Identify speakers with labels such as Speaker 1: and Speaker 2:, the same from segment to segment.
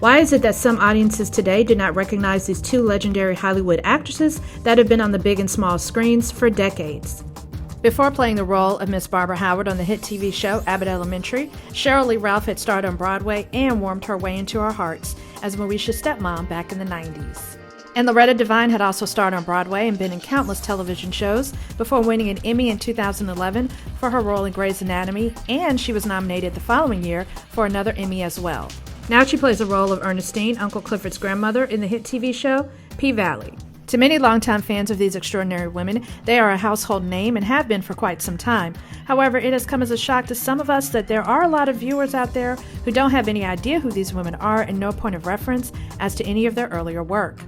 Speaker 1: Why is it that some audiences today do not recognize these two legendary Hollywood actresses that have been on the big and small screens for decades? Before playing the role of Miss Barbara Howard on the hit TV show Abbott Elementary, Sheryl Lee Ralph had starred on Broadway and warmed her way into our hearts as Marisha's stepmom back in the 90s. And Loretta Devine had also starred on Broadway and been in countless television shows before winning an Emmy in 2011 for her role in Grey's Anatomy, and she was nominated the following year for another Emmy as well. Now she plays the role of Ernestine, Uncle Clifford's grandmother, in the hit TV show P-Valley. To many longtime fans of these extraordinary women, they are a household name and have been for quite some time. However, it has come as a shock to some of us that there are a lot of viewers out there who don't have any idea who these women are and no point of reference as to any of their earlier work.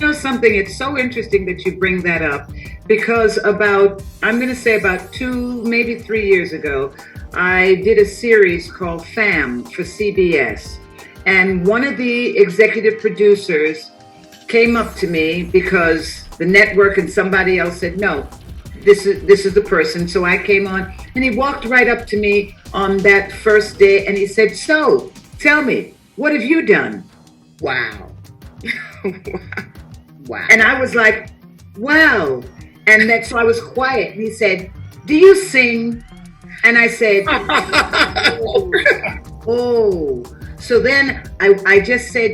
Speaker 2: You know something, it's so interesting that you bring that up because about 2, maybe 3 years ago, I did a series called Fam for CBS. And one of the executive producers came up to me because the network and somebody else said, no, this is the person. So I came on and he walked right up to me on that first day and he said, so tell me, what have you done? Wow. Wow. And I was like, wow. And so I was quiet. And he said, do you sing? And I said, oh. So then I just said,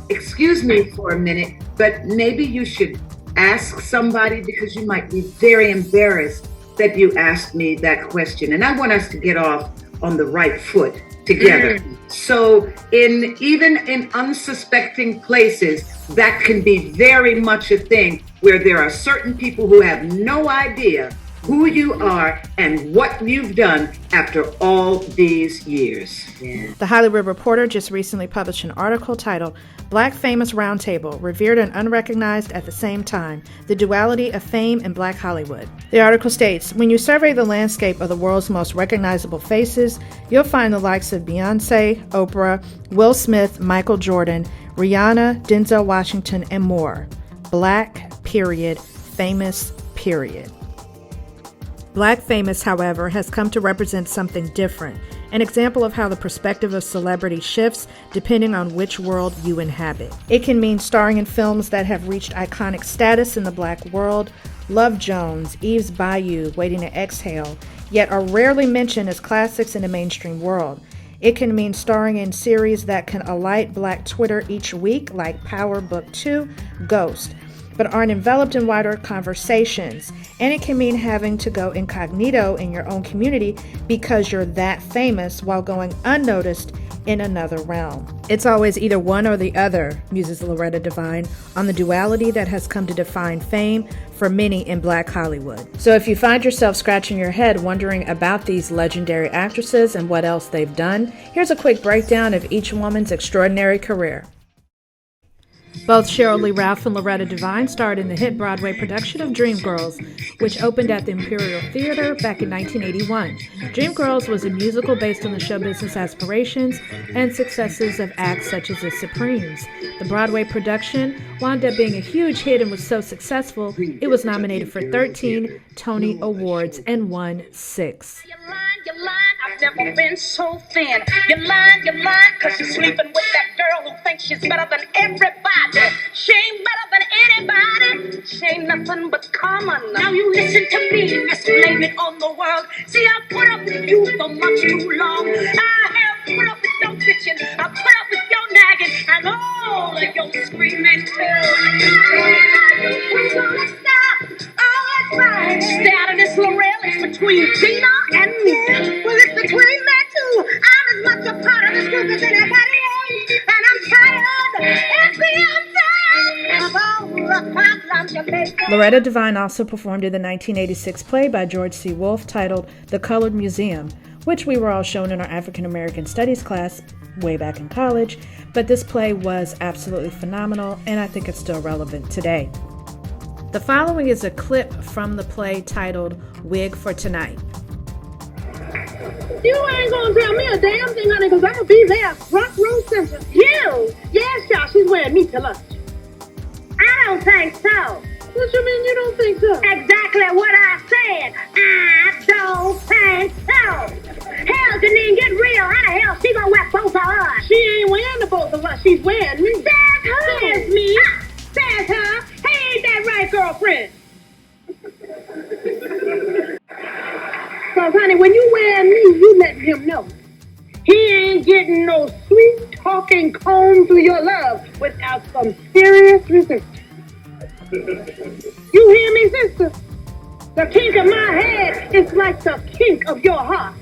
Speaker 2: excuse me for a minute, but maybe you should ask somebody because you might be very embarrassed that you asked me that question. And I want us to get off on the right foot together. So even in unsuspecting places, that can be very much a thing where there are certain people who have no idea who you are and what you've done after all these years. Yeah.
Speaker 1: The Hollywood Reporter just recently published an article titled Black Famous Roundtable, Revered and Unrecognized at the Same Time, The Duality of Fame in Black Hollywood. The article states, when you survey the landscape of the world's most recognizable faces, you'll find the likes of Beyonce, Oprah, Will Smith, Michael Jordan, Rihanna, Denzel Washington, and more. Black, period, famous, period. Black famous, however, has come to represent something different, an example of how the perspective of celebrity shifts depending on which world you inhabit. It can mean starring in films that have reached iconic status in the Black world, Love Jones, Eve's Bayou, Waiting to Exhale, yet are rarely mentioned as classics in the mainstream world. It can mean starring in series that can alight Black Twitter each week, like Power Book 2, Ghost, but aren't enveloped in wider conversations. And it can mean having to go incognito in your own community because you're that famous while going unnoticed in another realm. It's always either one or the other, muses Loretta Devine, on the duality that has come to define fame for many in Black Hollywood. So if you find yourself scratching your head wondering about these legendary actresses and what else they've done, here's a quick breakdown of each woman's extraordinary career. Both Sheryl Lee Ralph and Loretta Devine starred in the hit Broadway production of Dreamgirls, which opened at the Imperial Theater back in 1981. Dreamgirls was a musical based on the show business aspirations and successes of acts such as the Supremes. The Broadway production wound up being a huge hit and was so successful, it was nominated for 13 Tony Awards and won 6.
Speaker 3: You're lying, I've never been so thin. You're lying, cause you're sleeping with that girl who thinks she's better than everybody. She ain't better than anybody. She ain't nothing but common. Now you listen to me, let's blame it on the world. See, I put up with you for much too long. I have put up with your bitching, I put up with your nagging, and all of your screaming too. We're gonna stop. Oh, that's right. Stay out of this, Loretta. It's between Tina and me. Well, it's between me too. I'm as much a part of this group as anybody else, and I'm tired and beyond of all the problems you make.
Speaker 1: Loretta Devine also performed in the 1986 play by George C. Wolfe titled The Colored Museum, which we were all shown in our African American Studies class way back in college, but this play was absolutely phenomenal, and I think it's still relevant today. The following is a clip from the play titled Wig for Tonight.
Speaker 4: You ain't gonna tell me a damn thing, honey, because I'm gonna be there front row center. You? Yes, y'all, she's wearing me to lunch.
Speaker 3: I don't think so.
Speaker 4: What you mean you don't think so?
Speaker 3: Exactly what I said. I don't think so. Hell, Janine, get real. How the hell she gonna wear both of us?
Speaker 4: She ain't wearing the both of us. She's wearing me. That's her. That's me. That's her. Hey, ain't that right, girlfriend? Because, honey, when you wearing me, you letting him know. He ain't getting no sweet talking comb through your love without some serious resistance. You hear me, sister? The kink of my head is like the kink of your heart.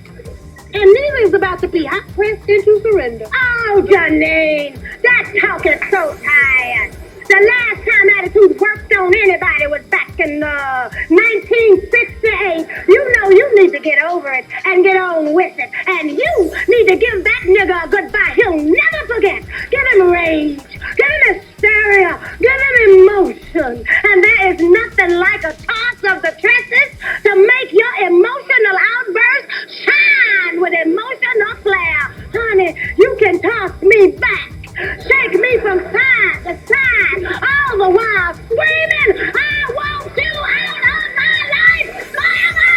Speaker 4: And Neely's about to be hot pressed into surrender. Oh, Janine, that talk is so tired. The last time attitude worked on anybody was back in 1968. You know you need to get over it and get on with it. And you need to give that nigga a goodbye he'll never forget. Give him rage. Give him hysteria. Give him emotion. And there is nothing like a toss of the tresses to make your emotional outburst shine with emotional flair. Honey, you can toss me back. Shake me from side to side, all the while screaming, I want you out of my life forever!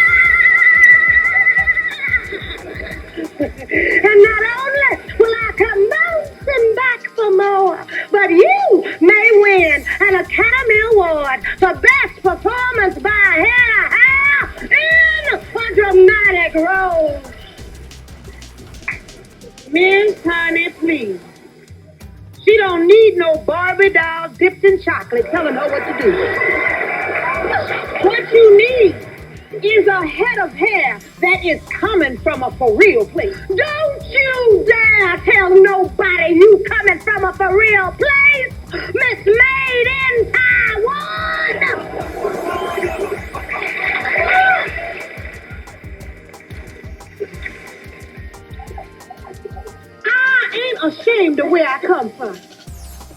Speaker 4: And not only will I come bouncing back for more, but you may win an Academy Award for Best Performance by Hair in a dramatic role. Miss Honey, please. She don't need no Barbie doll dipped in chocolate telling her what to do. What you need is a head of hair that is coming from a for real place. Don't you dare tell nobody you coming from a for real place. Miss Made in Taiwan. I ain't ashamed of where I come from.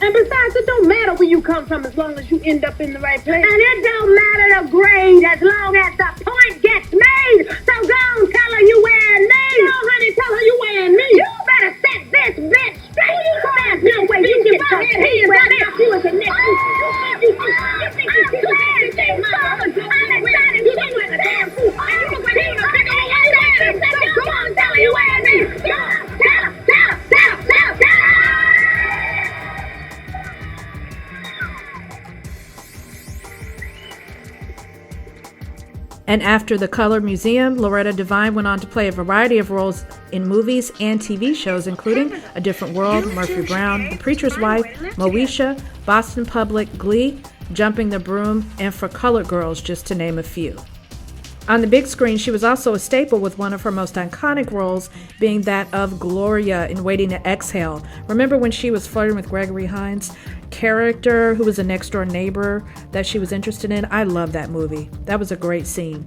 Speaker 4: And besides, it don't matter where you come from as long as you end up in the right place. And it don't matter the grade as long as the point gets made. So go on, tell her you wearing me. No, honey, tell her you wearing me. You better set this bitch straight. There's no way you can go ahead and you as a nigga. You think you can I'm excited. You think you're a damn fool. I'm going to go on, tell her you wearing me. Tell her.
Speaker 1: And after the Color Museum, Loretta Devine went on to play a variety of roles in movies and TV shows, including A Different World, Murphy Brown, The Preacher's Wife, Moesha, Boston Public, Glee, Jumping the Broom, and For Colored Girls, just to name a few. On the big screen, she was also a staple, with one of her most iconic roles being that of Gloria in Waiting to Exhale. Remember when she was flirting with Gregory Hines' character, who was a next-door neighbor that she was interested in? I love that movie. That was a great scene.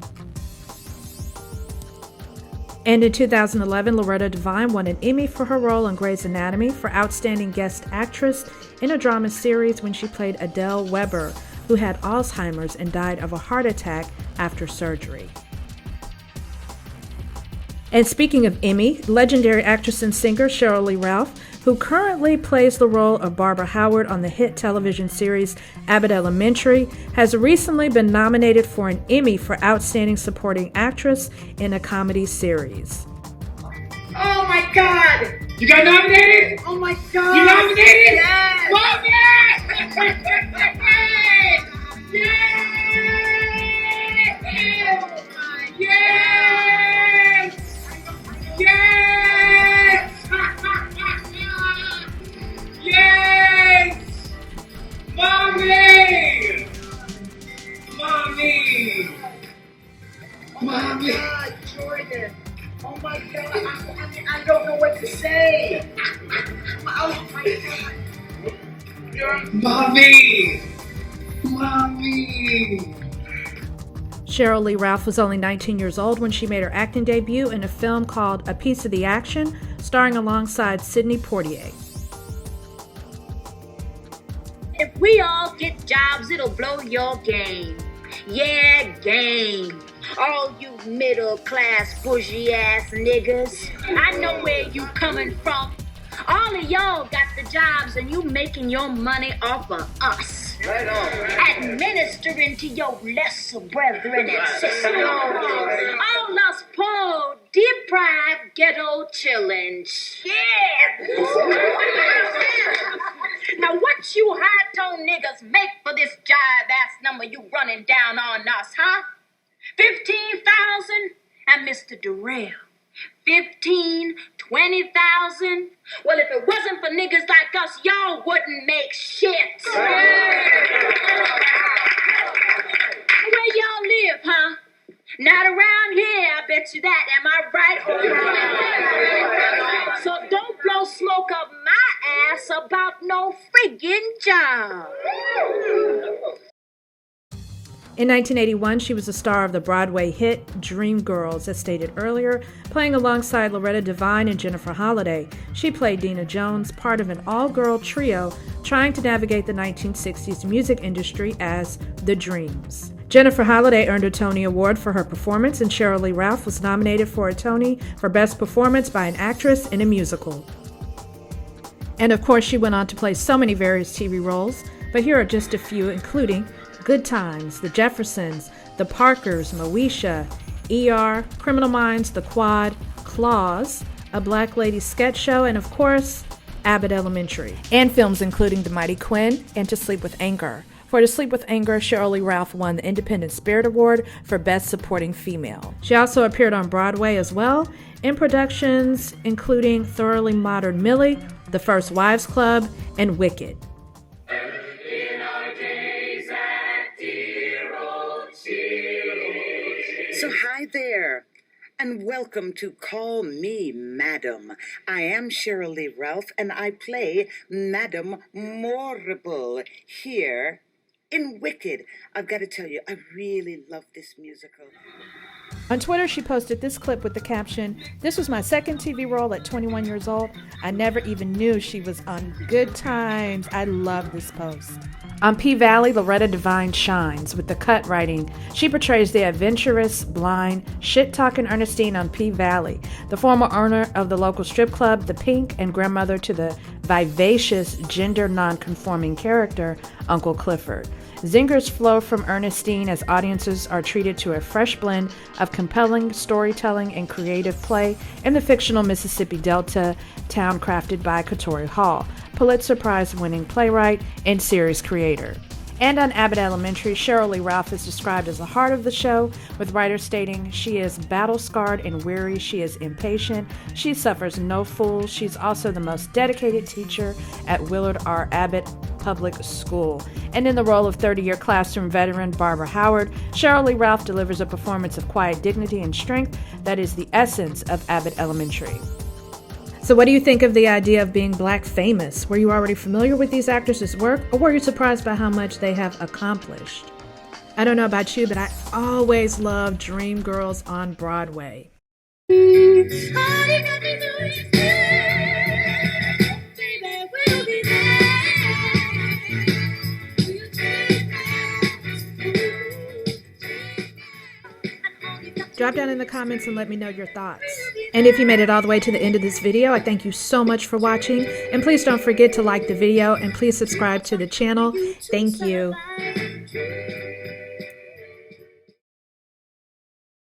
Speaker 1: And in 2011, Loretta Devine won an Emmy for her role in Grey's Anatomy for Outstanding Guest Actress in a Drama Series when she played Adele Weber, who had Alzheimer's and died of a heart attack after surgery. And speaking of Emmy, legendary actress and singer Sheryl Lee Ralph, who currently plays the role of Barbara Howard on the hit television series Abbott Elementary, has recently been nominated for an Emmy for Outstanding Supporting Actress in a Comedy Series.
Speaker 2: Oh my God!
Speaker 3: You got nominated?
Speaker 2: Oh my God!
Speaker 3: You nominated?
Speaker 2: Yes!
Speaker 3: Love it! Yes! Yes! Yes! Yes! Mommy! Mommy!
Speaker 2: Oh my God, Jordan! Oh my God! I don't know what to say. Oh my God!
Speaker 3: Mommy! Mommy!
Speaker 1: Sheryl Lee Ralph was only 19 years old when she made her acting debut in a film called A Piece of the Action, starring alongside Sidney Poitier.
Speaker 5: If we all get jobs, it'll blow your game. Yeah, game. All you middle-class, bougie-ass niggas. I know where you coming from. All of y'all got the jobs and you making your money off of us.
Speaker 2: Right on.
Speaker 5: Administering to your lesser brethren and sisters. All us poor, deprived, ghetto chillin'. Shit! figures make for this jive-ass number you running down on us, huh? 15,000 and Mr. Durrell. 15, 20,000. Well, if it wasn't for niggas like us, y'all wouldn't make shit. Where y'all live, huh? Not around here, I bet you that. Am I right? So don't blow smoke up my ass about no friggin' job.
Speaker 1: In 1981, she was a star of the Broadway hit Dreamgirls, as stated earlier, playing alongside Loretta Devine and Jennifer Holliday. She played Dina Jones, part of an all-girl trio trying to navigate the 1960s music industry as The Dreams. Jennifer Holliday earned a Tony Award for her performance, and Sheryl Lee Ralph was nominated for a Tony for Best Performance by an Actress in a Musical. And of course, she went on to play so many various TV roles, but here are just a few, including Good Times, The Jeffersons, The Parkers, Moesha, ER, Criminal Minds, The Quad, Claws, A Black Lady Sketch Show, and of course, Abbott Elementary. And films including The Mighty Quinn and To Sleep with Anger. For To Sleep with Anger, Sheryl Lee Ralph won the Independent Spirit Award for Best Supporting Female. She also appeared on Broadway as well, in productions including Thoroughly Modern Millie, The First Wives Club, and Wicked.
Speaker 2: So hi there, and welcome to Call Me Madam. I am Sheryl Lee Ralph, and I play Madam Morrible here in Wicked. I've got to tell you, I really love this musical.
Speaker 1: On Twitter, she posted this clip with the caption, "This was my second TV role at 21 years old. I never even knew she was on Good Times. I love this post." On P-Valley, Loretta Devine shines with the cut writing. She portrays the adventurous, blind, shit-talking Ernestine on P-Valley, the former owner of the local strip club, The Pink, and grandmother to the vivacious, gender-non-conforming character, Uncle Clifford. Zingers flow from Ernestine as audiences are treated to a fresh blend of compelling storytelling and creative play in the fictional Mississippi Delta town crafted by Katori Hall, Pulitzer Prize-winning playwright and series creator. And on Abbott Elementary, Sheryl Lee Ralph is described as the heart of the show, with writers stating she is battle-scarred and weary, she is impatient, she suffers no fools, she's also the most dedicated teacher at Willard R. Abbott Public School. And in the role of 30-year classroom veteran Barbara Howard, Sheryl Lee Ralph delivers a performance of quiet dignity and strength that is the essence of Abbott Elementary. So what do you think of the idea of being Black famous? Were you already familiar with these actresses' work, or were you surprised by how much they have accomplished? I don't know about you, but I always loved Dreamgirls on Broadway. Drop down in the comments and let me know your thoughts. And if you made it all the way to the end of this video, I thank you so much for watching. And please don't forget to like the video and please subscribe to the channel. Thank you.